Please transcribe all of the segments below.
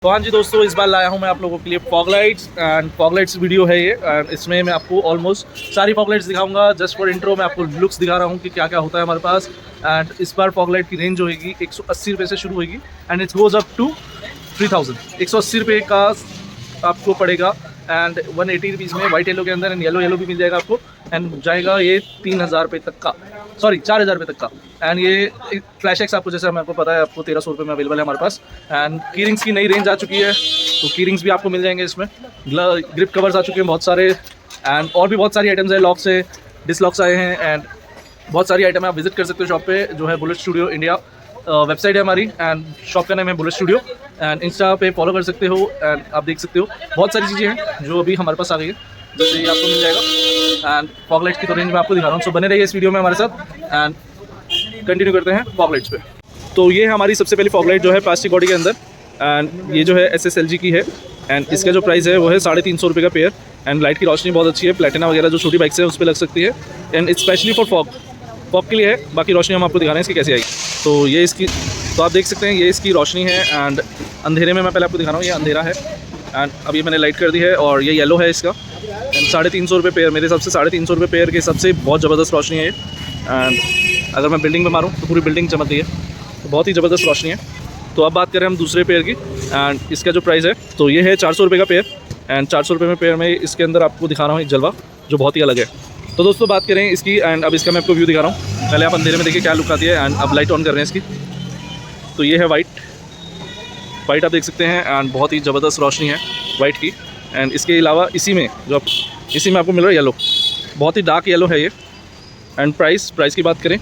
तो हाँ जी दोस्तों, इस बार लाया हूँ मैं आप लोगों के लिए fog lights and fog lights video है ये। एंड इसमें मैं आपको ऑलमोस्ट सारी फॉग लाइट्स दिखाऊंगा। जस्ट फॉर इंट्रो मैं आपको लुक्स दिखा रहा हूँ कि क्या क्या होता है हमारे पास। एंड इस बार फॉग लाइट की रेंज होगी 180 रुपये से शुरू होगी and it's goes up to 3000। 180 रुपये का आपको पड़ेगा एंड 180 रुपीज़ में वाइट येलो के अंदर एंड येलो भी मिल जाएगा आपको। एंड जाएगा ये 3000 रुपये तक का, सॉरी 4000 रुपये तक का। एंड ये फ्लैश एक्स आपको, जैसे आपको पता है, आपको 1300 रुपये में अवेलेबल है हमारे पास। एंड की रिंग्स की नई रेंज आ चुकी है, तो की रिंग्स भी आपको मिल जाएंगे इसमें। ग्रिप कवर्स आ चुके हैं बहुत सारे एंड और भी बहुत सारी आइटम्स है। लॉक्स है, डिसलॉक्स आए हैं एंड बहुत सारी आइटम है। आप विजिट कर सकते हो शॉप पे, जो है बुलेट स्टूडियो इंडिया वेबसाइट है हमारी एंड शॉप का नाम है बुलेट स्टूडियो। एंड इंस्टा पे फॉलो कर सकते हो एंड आप देख सकते हो बहुत सारी चीज़ें हैं जो अभी हमारे पास आ गई है, जैसे ये आपको मिल जाएगा। एंड फॉग लाइट्स की तो रेंज मैं आपको दिखा रहा हूँ, सो बने रहिए इस वीडियो में हमारे साथ एंड कंटिन्यू करते हैं फॉग लाइट्स पे। तो ये है हमारी सबसे पहली फॉग लाइट, जो है प्लास्टिक बॉडी के अंदर। एंड ये जो है SSLG की है एंड इसका जो प्राइस है वो है 350 रुपये का पेयर। एंड लाइट की रोशनी बहुत अच्छी है, प्लेटिना वगैरह जो छोटी बाइक्स है उस पर लग सकती है एंड स्पेशली फॉर फॉग के लिए है। बाकी रोशनी हम आपको दिखा रहे हैं इसकी कैसी आएगी। तो ये इसकी, तो आप देख सकते हैं ये इसकी रोशनी है एंड अंधेरे में मैं पहले आपको दिखा रहा हूँ। ये अंधेरा है एंड अभी मैंने लाइट कर दी है और ये येलो है इसका। एंड 350 रुपये पेयर, मेरे हिसाब से 350 रुपये पेयर के हिसाब से बहुत ज़बरदस्त रोशनी है ये। एंड अगर मैं बिल्डिंग में मारूँ तो पूरी बिल्डिंग चमकती है, तो बहुत ही ज़बरदस्त रोशनी है। तो अब बात करें हम दूसरे पेयर की एंड इसका जो प्राइस है तो ये है 400 रुपये का पेयर। एंड 400 रुपये में पेयर में इसके अंदर आपको दिखा रहा हूँ एक जलवा जो बहुत ही अलग है। तो दोस्तों बात करें इसकी एंड अब इसका मैं आपको व्यू दिखा रहा हूँ। पहले आप अंधेरे में देखिए क्या लुक आती है एंड अब लाइट ऑन कर रहे हैं इसकी। तो ये है वाइट आप देख सकते हैं एंड बहुत ही ज़बरदस्त रोशनी है वाइट की। एंड इसके अलावा इसी में आपको मिल रहा है येलो, बहुत ही डार्क येलो है ये। एंड प्राइस की बात करें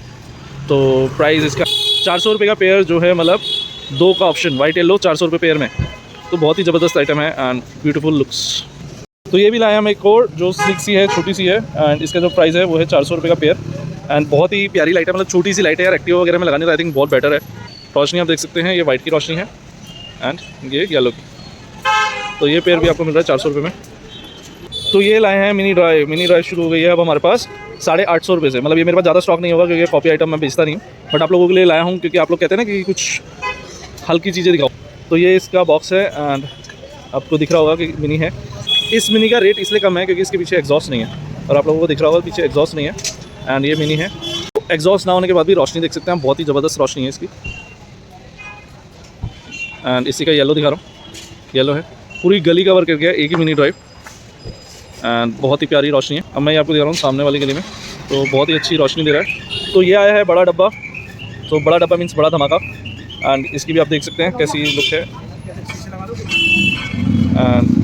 तो प्राइस इसका 400 रुपये का पेयर जो है, मतलब 2 का ऑप्शन वाइट येलो 400 रुपये पेयर में, तो बहुत ही ज़बरदस्त आइटम है एंड ब्यूटीफुल लुक्स। तो ये भी लाया हम एक और जो स्लिक सी है, छोटी सी है एंड इसका जो प्राइस है वो है 400 रुपये का पेयर। एंड बहुत ही प्यारी लाइट है, मतलब छोटी सी लाइट है यार, एक्टिवा वगैरह में लगाने का आई थिंक बहुत बेटर है। रोशनी आप देख सकते हैं, ये वाइट की रोशनी है एंड ये येलो की। तो ये पेयर भी आपको मिल रहा है 400 रुपये में। तो ये लाए हैं मिनी ड्राइव शुरू हो गई है अब हमारे पास 850 रुपये से। मतलब ये मेरे पास ज़्यादा स्टॉक नहीं होगा क्योंकि कॉपी आइटम मैं बेचता नहीं हूँ, बट आप लोगों के लिए लाया हूँ क्योंकि आप लोग कहते हैं ना कि कुछ हल्की चीज़ें दिखाओ। तो ये इसका बॉक्स है एंड आपको दिख रहा होगा कि मिनी है। इस मिनी का रेट इसलिए कम है क्योंकि इसके पीछे एग्जॉस्ट नहीं है, और आप लोगों को दिख रहा होगा पीछे एग्जॉस्ट नहीं है एंड ये मिनी है। तो एग्जॉस्ट ना होने के बाद भी रोशनी देख सकते हैं, बहुत ही ज़बरदस्त रोशनी है इसकी। एंड इसी का येलो दिखा रहा हूँ, येलो है, पूरी गली कवर करके है एक ही मिनी ड्राइव एंड बहुत ही प्यारी रोशनी है। अब मैं आपको दिखा रहा हूँ सामने वाली गली में, तो बहुत ही अच्छी रोशनी दे रहा है। तो ये आया है बड़ा डब्बा, तो बड़ा डब्बा मीन्स बड़ा धमाका। एंड इसकी भी आप देख सकते हैं कैसी लुक है। एंड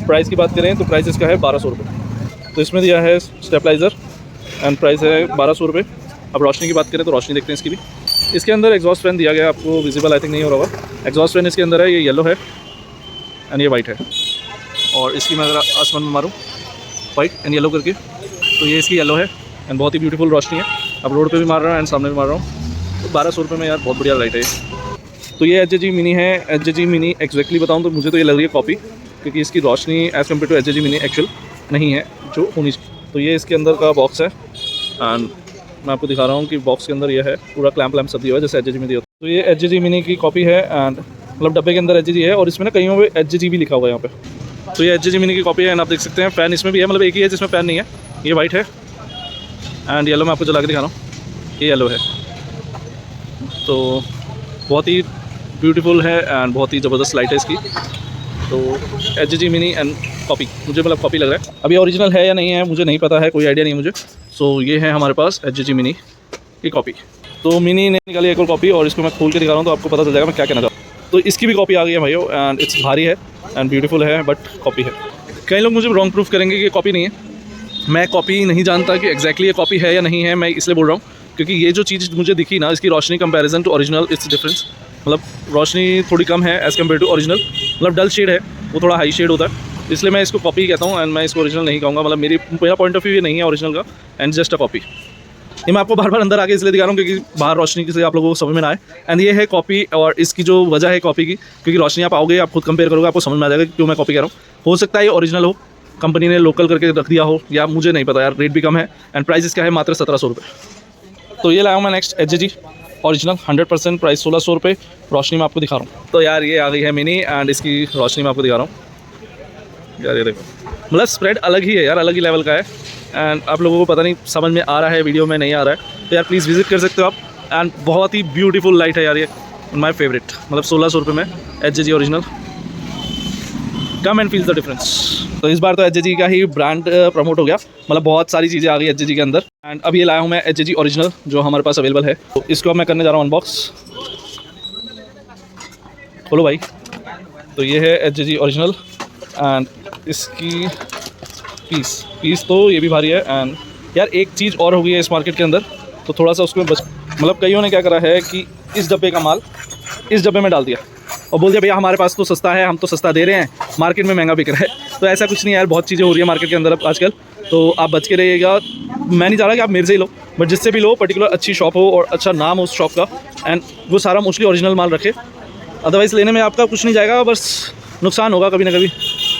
प्राइस की बात करें तो प्राइस इसका है 1200 रुपये। तो इसमें दिया है स्टेबलाइज़र एंड प्राइस है 1200 रुपये। अब रोशनी की बात करें तो रोशनी देखते हैं इसकी भी। इसके अंदर एग्जॉस्ट फैन दिया गया, आपको विजिबल आई थिंक नहीं हो रहा होगा। एग्जॉस्ट फैन इसके अंदर है, ये येलो है एंड ये वाइट है। और इसकी मैं अगर आसमान में मारूँ वाइट एंड येलो करके, तो ये इसकी येलो है एंड बहुत ही ब्यूटीफुल रोशनी है। अब रोड पे भी मार रहा हूँ एंड सामने भी मार रहा हूँ। तो 1200 रुपये में यार बहुत बढ़िया लाइट है ये। तो ये HJG मिनी है। HJG मिनी एग्जैक्टली बताऊँ तो मुझे तो ये लग रही है कॉपी, क्योंकि इसकी रोशनी as compared to HJG mini actual नहीं है जो होनी चाहिए। तो ये इसके अंदर का बॉक्स है एंड मैं आपको दिखा रहा हूँ कि बॉक्स के अंदर ये है पूरा क्लैम्प सब दिया हुआ है जैसे HJG में दिया। तो ये HJG मिनी की कॉपी है एंड मतलब डब्बे के अंदर HJG है और इसमें ना कहीं पे HJG भी लिखा हुआ है यहाँ पे। तो ये HJG मिनी की कॉपी है एंड आप देख सकते हैं फ़ैन इसमें भी है, मतलब एक ही है जिसमें फ़ैन नहीं है। ये वाइट है एंड येलो मैं आपको जला के दिखा रहा हूँ, ये येलो है। तो बहुत ही ब्यूटीफुल है एंड बहुत ही ज़बरदस्त लाइट है इसकी। तो HJG मिनी एंड कॉपी, मुझे मतलब कॉपी लग रहा है। अभी ओरिजिनल है या नहीं है मुझे नहीं पता है, कोई आइडिया नहीं है मुझे। सो ये है हमारे पास HJG मिनी की कॉपी। तो मिनी ने निकाली एक और कॉपी और इसको मैं खोल के दिखा रहा हूँ तो आपको पता चल जाएगा मैं क्या कहना चाहता हूँ। तो इसकी भी कॉपी आ गई है भाइयों एंड इट्स भारी है एंड ब्यूटीफुल है बट कॉपी है। कई लोग मुझे रॉन्ग प्रूफ करेंगे कि कॉपी नहीं है। मैं कॉपी नहीं जानता कि एग्जैक्टली ये कॉपी है या नहीं है, मैं इसलिए बोल रहा हूँ क्योंकि ये जो चीज़ मुझे दिखी ना, इसकी रोशनी comparison to original it's difference. मतलब रोशनी थोड़ी कम है एज़ कम्पेयर टू ओरिजिनल, मतलब डल शेड है, वो थोड़ा हाई शेड होता है, इसलिए मैं इसको कॉपी कहता हूँ एंड मैं इसको ओरिजिनल नहीं कहूँगा। मतलब मेरा पॉइंट ऑफ व्यू ये नहीं है ओरिजिनल का एंड जस्ट अ कॉपी। ये मैं आपको बार बार अंदर आके इसलिए दिखा रहा हूँ क्योंकि बाहर रोशनी से आप लोगों को समझ में ना आए। एंड ये है कॉपी और इसकी जो वजह है कॉपी की, क्योंकि रोशनी आप आओगे आप खुद कंपेयर करोगे आपको समझ में आ जाएगा क्यों मैं कॉपी कर रहा हूँ। हो सकता है ये ओरिजिनल हो, कंपनी ने लोकल करके रख दिया हो, या मुझे नहीं पता यार। रेट भी कम है एंड प्राइस इसका है मात्र 1700 रुपये। तो ये लाया हूँ मैं नेक्स्ट HJG ओरिजिनल 100% प्राइस 1600 रुपये। रोशनी में आपको दिखा रहा हूँ। तो यार ये आ गई है मिनी एंड इसकी रोशनी में आपको दिखा रहा हूँ। यार ये देखो, मतलब स्प्रेड अलग ही है यार, अलग ही लेवल का है। एंड आप लोगों को पता नहीं समझ में आ रहा है वीडियो में नहीं आ रहा है, तो यार प्लीज़ विजिट कर सकते हो आप। एंड बहुत ही ब्यूटीफुल लाइट है यार, ये माय फेवरेट। मतलब 1600 रुपये में HJG original. Come and feel the difference. तो इस बार तो HJG का ही ब्रांड प्रमोट हो गया, मतलब बहुत सारी चीज़ें आ गई HJG के अंदर। एंड अब ये लाया हूँ मैं HJG ओरिजिनल जो हमारे पास अवेलेबल है। तो इसको अब मैं करने जा रहा हूँ अनबॉक्स। खोलो भाई। तो ये है HJG ओरिजिनल एंड इसकी पीस तो ये भी भारी है। एंड यार एक चीज़ और हो गई है इस मार्केट के अंदर, तो थोड़ा सा उसमें मतलब कईयों ने क्या करा है कि इस डब्बे का माल इस डब्बे में डाल दिया और बोल दिया भैया हमारे पास तो सस्ता है, हम तो सस्ता दे रहे हैं, मार्केट में महंगा बिक रहा है। तो ऐसा कुछ नहीं यार, बहुत चीज़ें हो रही है मार्केट के अंदर अब आजकल, तो आप बच के रहिएगा। मैं नहीं चाह रहा कि आप मेरे से ही लो, बट जिससे भी लो पर्टिकुलर अच्छी शॉप हो और अच्छा नाम हो उस शॉप का, एंड वो सारा मोस्टली ओरिजिनल माल रखे। अदरवाइज़ लेने में आपका कुछ नहीं जाएगा, बस नुकसान होगा कभी ना कभी।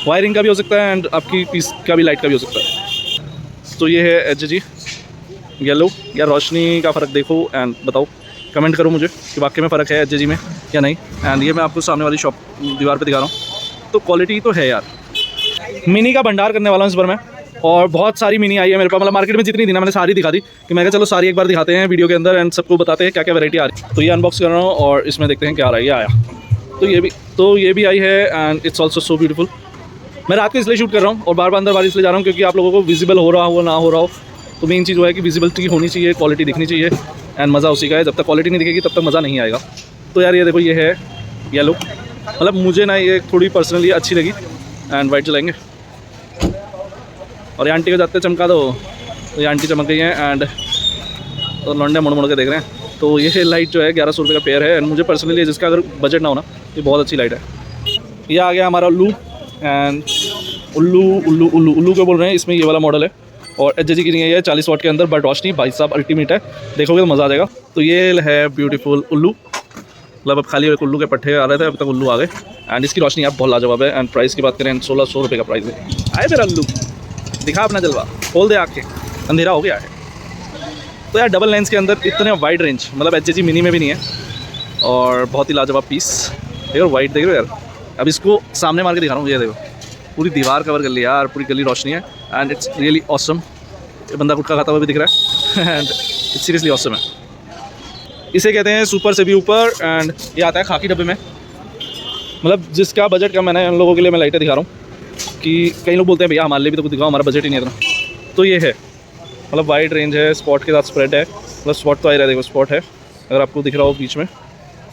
वायरिंग का भी हो सकता है एंड आपकी पीस का भी, लाइट का भी हो सकता है। तो ये है HJG येलो। या रोशनी का फ़र्क देखो एंड बताओ, कमेंट करो मुझे कि वाकई में फ़र्क है HJG में या नहीं। एंड ये मैं आपको सामने वाली शॉप दीवार पे दिखा रहा हूँ, तो क्वालिटी तो है यार। मिनी का भंडार करने वाला हूँ इस बार मैं, और बहुत सारी मिनी आई है मेरे पास। मतलब मार्केट में जितनी थी ना मैंने सारी दिखा दी कि मैं कहा चलो सारी एक बार दिखाते हैं वीडियो के अंदर एंड सबको बताते हैं क्या क्या वैरायटी आ रही है। तो ये अनबॉक्स कर रहा हूँ और इसमें देखते हैं क्या आ रहा है। ये आया, तो ये भी आई है and it's also so beautiful. मैं रात को इसलिए शूट कर रहा हूँ और बार बार अंदर बार इसलिए जा रहा हूँ क्योंकि आप लोगों को विजिबल हो रहा हो ना हो रहा हो, तो मेन चीज़ वो है कि विजिबिलिटी होनी चाहिए, क्वालिटी दिखनी चाहिए एंड मज़ा उसी का है। जब तक क्वालिटी नहीं दिखेगी तब तक मज़ा नहीं आएगा। तो यार ये देखो, ये है येलो। मतलब मुझे ना ये थोड़ी पर्सनली अच्छी लगी एंड वाइट चलाएंगे। और ये आंटी को जाते चमका दो, तो ये आंटी चमक गई है एंड तो लौंडे मुड़ मुड़ के देख रहे हैं। तो ये लाइट जो है 1100 रुपये का पेयर है एंड मुझे पर्सनली जिसका अगर बजट ना हो ना, ये बहुत अच्छी लाइट है। ये आ गया हमारा उल्लू एंड उल्लू क्यों बोल रहे हैं, इसमें ये वाला मॉडल है और HJG की नहीं है, 40 वाट के अंदर, बट रोशनी भाई साहब अल्टीमेट है, देखोगे तो मज़ा आ जाएगा। तो ये है ब्यूटीफुल उल्लू। मतलब अब खाली उल्लू के पट्टे आ रहे थे, अब तक उल्लू आ गए एंड इसकी रोशनी आप बहुत लाजवाब है। एंड प्राइस की बात करें 1600 रुपये का प्राइस है। आए मेरा उल्लू, दिखा अपना जलवा, खोल दे आके, अंधेरा हो गया है। तो यार डबल लेंस के अंदर इतने वाइड रेंज, मतलब HJG मिनी में भी नहीं है, और बहुत ही लाजवाब पीस। देखो वाइट देख रहे हो यार। अब इसको सामने मार के दिखा रहा हूँ, ये देखो पूरी दीवार कवर कर लिया यार, पूरी गली रोशनी है एंड इट्स रियली ऑसम। ये बंदा गुटखा खाता हुआ भी दिख रहा है एंड इट्स सीरियसली ऑसम है। इसे कहते हैं सुपर से भी ऊपर एंड ये आता है खाकी डब्बे में। मतलब जिसका बजट कम है ना, उन लोगों के लिए मैं लाइटें दिखा रहा हूँ कि कई लोग बोलते हैं भैया हमारे लिए भी तो कुछ दिखाओ, हमारा बजट ही नहीं है इतना। तो ये है, मतलब वाइड रेंज है, स्पॉट के साथ स्प्रेड है। मतलब स्पॉट तो आ ही रहा है, देखो स्पॉट है अगर आपको दिख रहा हो बीच में,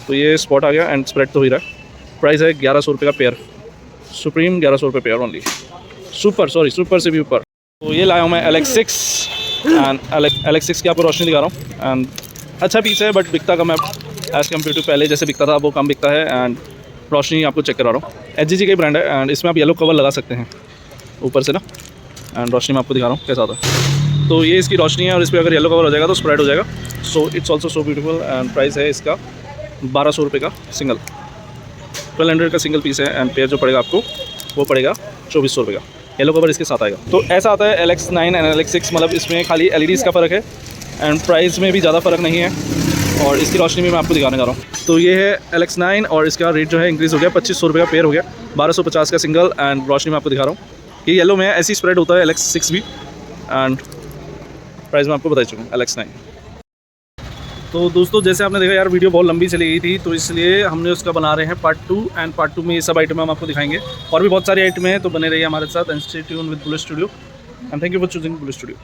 तो ये स्पॉट आ गया एंड स्प्रेड तो हो ही रहा है। प्राइस है 1100 रुपये का पेयर, सुप्रीम 1100 रुपये पेयर ओनली। सुपर से भी ऊपर। तो ये लाया हूँ मैं LX6 एंड LX6 की आपको रोशनी दिखा रहा हूँ एंड अच्छा पीस है बट बिकता कम है एज़ कम्पेयर टू पहले जैसे बिकता था वो कम बिकता है। एंड रोशनी आपको चेक करा रहा हूँ, HJG का ब्रांड है एंड इसमें आप येलो कवर लगा सकते हैं ऊपर से ना। एंड रोशनी में आपको दिखा रहा हूँ कैसा होता है। तो ये इसकी रोशनी है और इस पर अगर येलो कवर हो जाएगा तो स्प्रेड हो जाएगा। So it's also so beautiful and price है इसका 1200 रुपये का सिंगल, 1200 का सिंगल पीस है एंड पेयर जो पड़ेगा आपको वो पड़ेगा 2400 रुपये का। येलो कवर इसके साथ आएगा। तो ऐसा आता है LX9 एंड LX6, मतलब इसमें खाली LEDs का फ़र्क है एंड प्राइस में भी ज़्यादा फ़र्क नहीं है। और इसकी रोशनी में मैं आपको दिखाने जा रहा हूँ। तो ये है LX9 और इसका रेट जो है इंक्रीज़ हो गया, 2500 रुपये का पेयर हो गया, 1250 का सिंगल। एंड रोशनी में आपको दिखा रहा हूँ ये येलो में ऐसी स्प्रेड होता है LX6 भी एंड प्राइस में आपको बता चुका हूँ LX9। तो दोस्तों जैसे आपने देखा यार वीडियो बहुत लंबी चली गई थी, तो इसलिए हमने उसका बना रहे हैं पार्ट 2 एंड पार्ट 2 में ये सब आइटम हम आपको दिखाएंगे। और भी बहुत सारे आइटम हैं, तो बने रहिए हमारे साथ and stay tune with bullet studio and thank you for choosing bullet studio.